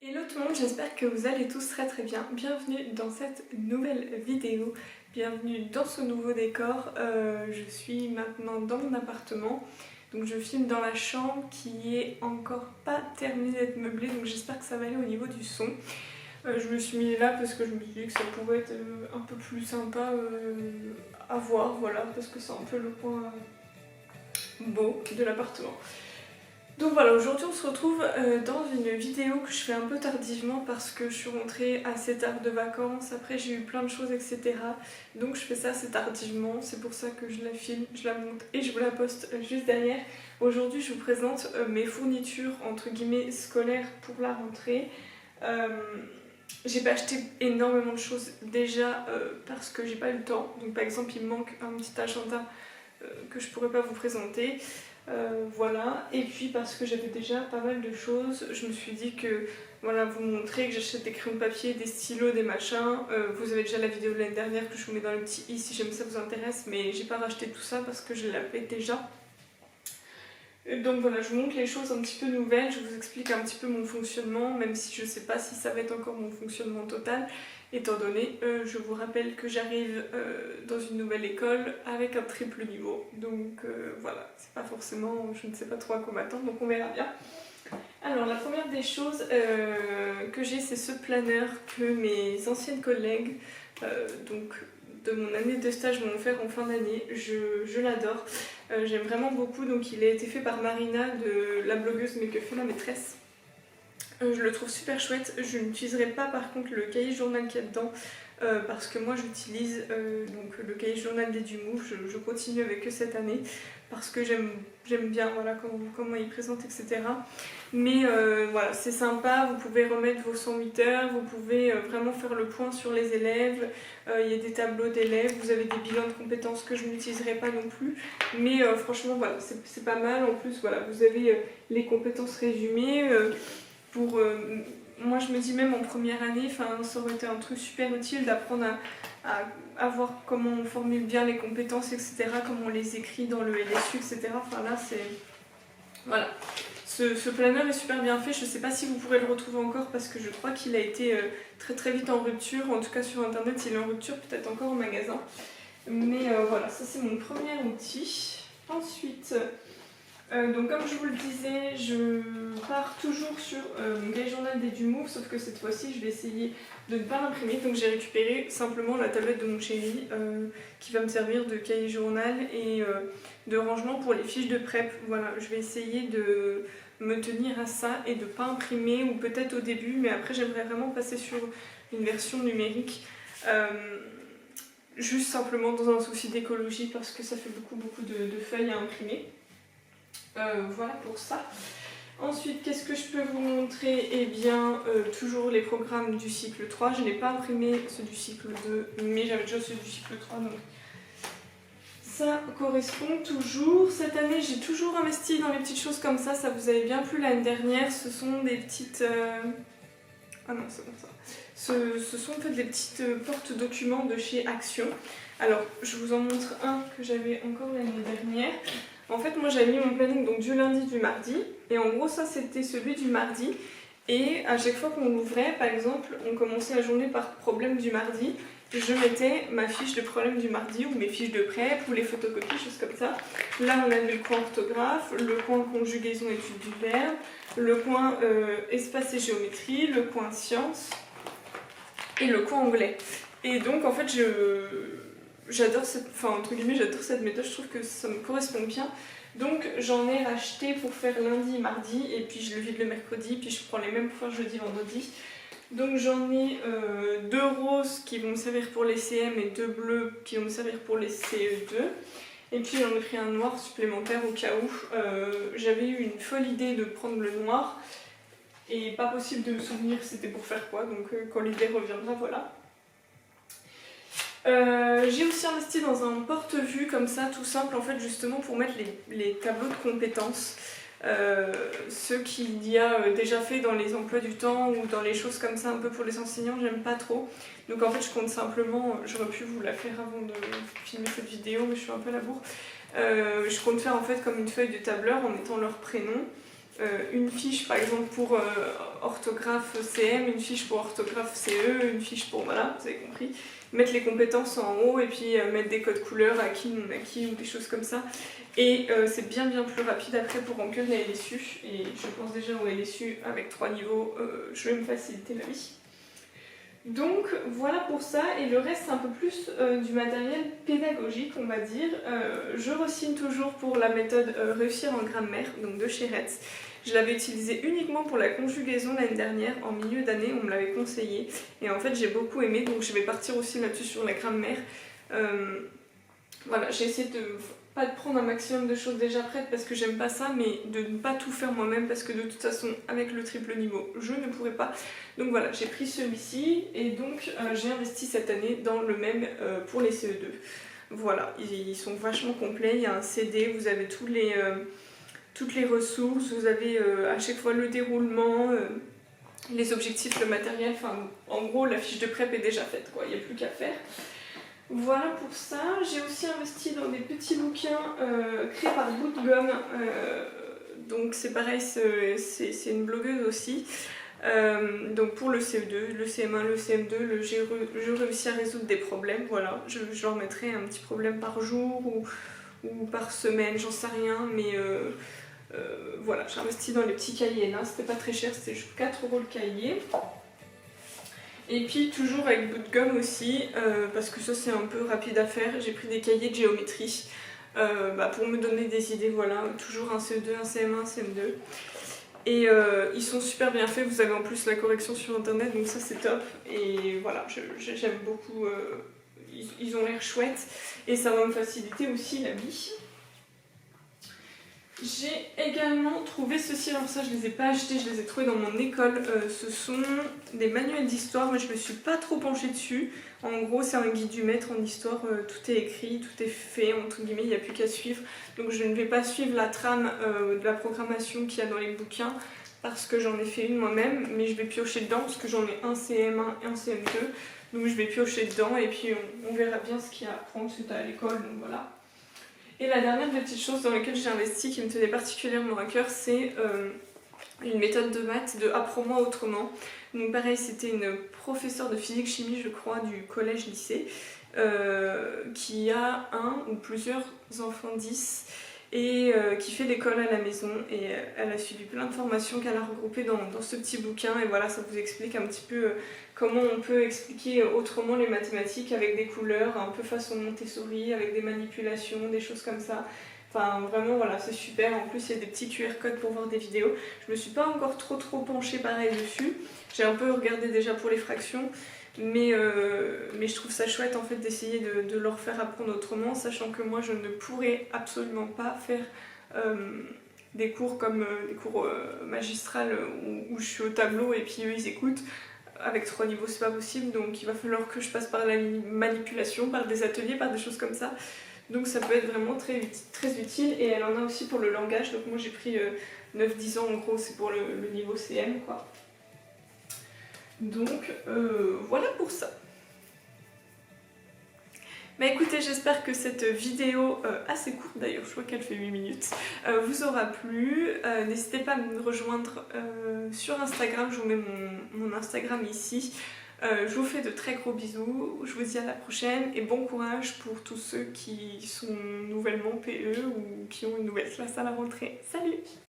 Hello tout le monde, j'espère que vous allez tous très bien. Bienvenue dans cette nouvelle vidéo, bienvenue dans ce nouveau décor. Je suis maintenant dans mon appartement, donc je filme dans la chambre qui est encore pas terminée d'être meublée, donc j'espère que ça va aller au niveau du son. Je me suis mis là parce que je me suis dit que ça pourrait être un peu plus sympa à voir, voilà, parce que c'est un peu le point beau de l'appartement. Donc voilà, aujourd'hui on se retrouve dans une vidéo que je fais un peu tardivement parce que je suis rentrée assez tard de vacances, après j'ai eu plein de choses etc. Donc je fais ça assez tardivement, c'est pour ça que je la filme, je la monte et je vous la poste juste derrière. Aujourd'hui je vous présente mes fournitures entre guillemets scolaires pour la rentrée. J'ai pas acheté énormément de choses déjà parce que j'ai pas eu le temps. Donc par exemple il me manque un petit agenda que je pourrais pas vous présenter. Voilà, et puis parce que j'avais déjà pas mal de choses, je me suis dit que voilà, vous montrer que j'achète des crayons de papier, des stylos, des machins. Vous avez déjà la vidéo de l'année dernière que je vous mets dans le petit i si jamais ça vous intéresse, mais j'ai pas racheté tout ça parce que je l'avais déjà. Donc voilà, je vous montre les choses un petit peu nouvelles, je vous explique un petit peu mon fonctionnement, même si je sais pas si ça va être encore mon fonctionnement total, étant donné, je vous rappelle que j'arrive dans une nouvelle école avec un triple niveau. Donc voilà, c'est pas forcément, je ne sais pas trop à quoi m'attendre, donc on verra bien. Alors la première des choses que j'ai, c'est ce planeur que mes anciennes collègues, donc de mon année de stage m'ont offert en fin d'année. Je l'adore, j'aime vraiment beaucoup. Donc il a été fait par Marina, de la blogueuse Mais que fait la maîtresse. Je le trouve super chouette. Je n'utiliserai pas par contre le cahier journal qu'il y a dedans parce que moi j'utilise donc le cahier journal des Dumouf. Je continue avec eux cette année parce que j'aime bien voilà, comment ils présentent etc. Mais voilà, c'est sympa, vous pouvez remettre vos 108 heures, vous pouvez vraiment faire le point sur les élèves, il y a des tableaux d'élèves, vous avez des bilans de compétences que je n'utiliserai pas non plus, mais franchement voilà, c'est pas mal. En plus voilà, vous avez les compétences résumées. Moi je me dis même en première année, ça aurait été un truc super utile d'apprendre à voir comment on formule bien les compétences etc, comment on les écrit dans le LSU etc. Enfin là c'est... Voilà. Ce planeur est super bien fait, je ne sais pas si vous pourrez le retrouver encore parce que je crois qu'il a été très vite en rupture, en tout cas sur internet il est en rupture, peut-être encore au magasin. Mais voilà, ça c'est mon premier outil. Ensuite, donc comme je vous le disais, je pars toujours sur mon cahier journal des Dumouf, sauf que cette fois-ci je vais essayer de ne pas l'imprimer. Donc j'ai récupéré simplement la tablette de mon chéri qui va me servir de cahier journal et de rangement pour les fiches de prep. Voilà, je vais essayer de me tenir à ça et de ne pas imprimer, ou peut-être au début, mais après j'aimerais vraiment passer sur une version numérique. Juste simplement dans un souci d'écologie parce que ça fait beaucoup de feuilles à imprimer. Voilà pour ça. Ensuite, qu'est-ce que je peux vous montrer? Eh bien, toujours les programmes du cycle 3. Je n'ai pas imprimé ceux du cycle 2, mais j'avais déjà ceux du cycle 3, donc ça correspond toujours. Cette année, j'ai toujours investi dans les petites choses comme ça vous avait bien plu l'année dernière. Ce sont des petites... Ah non, c'est bon ça. Ce sont en fait des petites porte-documents de chez Action. Alors, je vous en montre un que j'avais encore l'année dernière. En fait, moi j'avais mis mon planning donc du lundi, du mardi, et en gros ça c'était celui du mardi, et à chaque fois qu'on l'ouvrait, par exemple, on commençait la journée par problème du mardi, je mettais ma fiche de problème du mardi, ou mes fiches de prep, ou les photocopies, choses comme ça. Là on avait le coin orthographe, le coin conjugaison étude du verbe, le coin espace et géométrie, le coin sciences, et le coin anglais. Et donc en fait j'adore entre guillemets j'adore cette méthode, je trouve que ça me correspond bien. Donc j'en ai racheté pour faire lundi, mardi, et puis je le vide le mercredi, puis je prends les mêmes fois jeudi, vendredi. Donc j'en ai deux roses qui vont me servir pour les CM et deux bleus qui vont me servir pour les CE2. Et puis j'en ai pris un noir supplémentaire au cas où. J'avais eu une folle idée de prendre le noir, et pas possible de me souvenir c'était pour faire quoi, donc quand l'idée reviendra, voilà. J'ai aussi investi dans un porte-vue comme ça, tout simple en fait, justement pour mettre les tableaux de compétences, ceux qu'il y a déjà fait dans les emplois du temps ou dans les choses comme ça un peu pour les enseignants, j'aime pas trop. Donc en fait je compte simplement, j'aurais pu vous la faire avant de filmer cette vidéo mais je suis un peu à la bourre. Je compte faire en fait comme une feuille de tableur en mettant leur prénom une fiche par exemple pour orthographe CM, une fiche pour orthographe CE, une fiche pour, voilà, vous avez compris, mettre les compétences en haut et puis mettre des codes couleurs à qui, non à qui ou des choses comme ça. Et c'est bien plus rapide après pour remplir les LSU, et je pense déjà au LSU avec 3 niveaux, je vais me faciliter la vie. Donc voilà pour ça, et le reste c'est un peu plus du matériel pédagogique on va dire. Je re-signe toujours pour la méthode Réussir en grammaire, donc de chez Retz. Je l'avais utilisée uniquement pour la conjugaison l'année dernière, en milieu d'année on me l'avait conseillé, et en fait j'ai beaucoup aimé, donc je vais partir aussi là-dessus sur la grammaire. Voilà, j'ai essayé de pas de prendre un maximum de choses déjà prêtes parce que j'aime pas ça, mais de ne pas tout faire moi-même parce que de toute façon avec le triple niveau je ne pourrais pas. Donc voilà, j'ai pris celui-ci et donc j'ai investi cette année dans le même pour les CE2. Voilà, ils sont vachement complets, il y a un CD, vous avez toutes les ressources, vous avez à chaque fois le déroulement, les objectifs, le matériel, enfin en gros la fiche de prep est déjà faite quoi, il n'y a plus qu'à faire. Voilà pour ça. J'ai aussi investi dans des petits bouquins créés par Bout de Gomme. Donc c'est pareil, c'est une blogueuse aussi. Donc pour le CE2, le CM1, le CM2, je réussis à résoudre des problèmes. Voilà, je leur mettrai un petit problème par jour ou par semaine, j'en sais rien. Mais voilà, j'ai investi dans les petits cahiers là. C'était pas très cher, c'était juste 4 € le cahier. Et puis toujours avec bout de gomme aussi, parce que ça c'est un peu rapide à faire, j'ai pris des cahiers de géométrie pour me donner des idées, voilà, toujours un CE2, un CM1, un CM2. Et ils sont super bien faits, vous avez en plus la correction sur internet, donc ça c'est top. Et voilà, j'aime beaucoup, ils ont l'air chouettes et ça va me faciliter aussi la vie. J'ai également trouvé ceci, alors ça je les ai pas achetés, je les ai trouvés dans mon école. Ce sont des manuels d'histoire, moi je me suis pas trop penchée dessus. En gros c'est un guide du maître en histoire, tout est écrit, tout est fait, entre guillemets, il n'y a plus qu'à suivre. Donc je ne vais pas suivre la trame de la programmation qu'il y a dans les bouquins, parce que j'en ai fait une moi-même, mais je vais piocher dedans, parce que j'en ai un CM1 et un CM2. Donc je vais piocher dedans et puis on verra bien ce qu'il y a à apprendre, c'est à l'école, donc voilà. Et la dernière petite chose dans laquelle j'ai investi qui me tenait particulièrement à cœur, c'est une méthode de maths de Apprends-moi autrement. Donc pareil, c'était une professeure de physique-chimie, je crois, du collège-lycée, qui a un ou plusieurs enfants 10 et qui fait l'école à la maison. Et elle a suivi plein de formations qu'elle a regroupées dans ce petit bouquin. Et voilà, ça vous explique un petit peu comment on peut expliquer autrement les mathématiques avec des couleurs, un peu façon Montessori, avec des manipulations, des choses comme ça. Enfin vraiment voilà, c'est super. En plus il y a des petits QR codes pour voir des vidéos. Je me suis pas encore trop penchée pareil dessus. J'ai un peu regardé déjà pour les fractions. Mais je trouve ça chouette en fait d'essayer de leur faire apprendre autrement, sachant que moi je ne pourrais absolument pas faire des cours comme des cours magistrales où je suis au tableau et puis eux ils écoutent. Avec 3 niveaux c'est pas possible, donc il va falloir que je passe par la manipulation, par des ateliers, par des choses comme ça. Donc ça peut être vraiment très utile, et elle en a aussi pour le langage, donc moi j'ai pris 9-10 ans en gros, c'est pour le niveau CM quoi. Donc voilà pour ça. Bah écoutez, j'espère que cette vidéo, assez courte d'ailleurs, je crois qu'elle fait 8 minutes, vous aura plu. N'hésitez pas à me rejoindre sur Instagram, je vous mets mon Instagram ici. Je vous fais de très gros bisous, je vous dis à la prochaine et bon courage pour tous ceux qui sont nouvellement PE ou qui ont une nouvelle classe à la rentrée. Salut!